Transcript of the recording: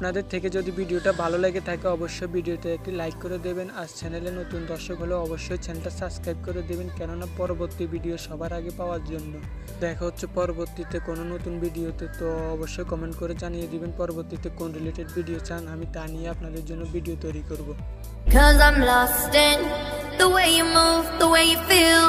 আপনাদের থেকে যদি ভিডিওটা ভালো লেগে থাকে অবশ্যই ভিডিওতে একটি লাইক করে দেবেন। আর চ্যানেলে নতুন দর্শক হলে অবশ্যই চ্যানেলটা সাবস্ক্রাইব করে দেবেন, কেননা পরবর্তী ভিডিও সবার আগে পাওয়ার জন্য। দেখা হচ্ছে পরবর্তীতে কোনো নতুন ভিডিওতে। তো অবশ্যই কমেন্ট করে জানিয়ে দিবেন পরবর্তীতে কোন রিলেটেড ভিডিও চান, আমি তা নিয়ে আপনাদের জন্য ভিডিও তৈরি করব। 'Cause I'm lost in the way you move, the way you feel.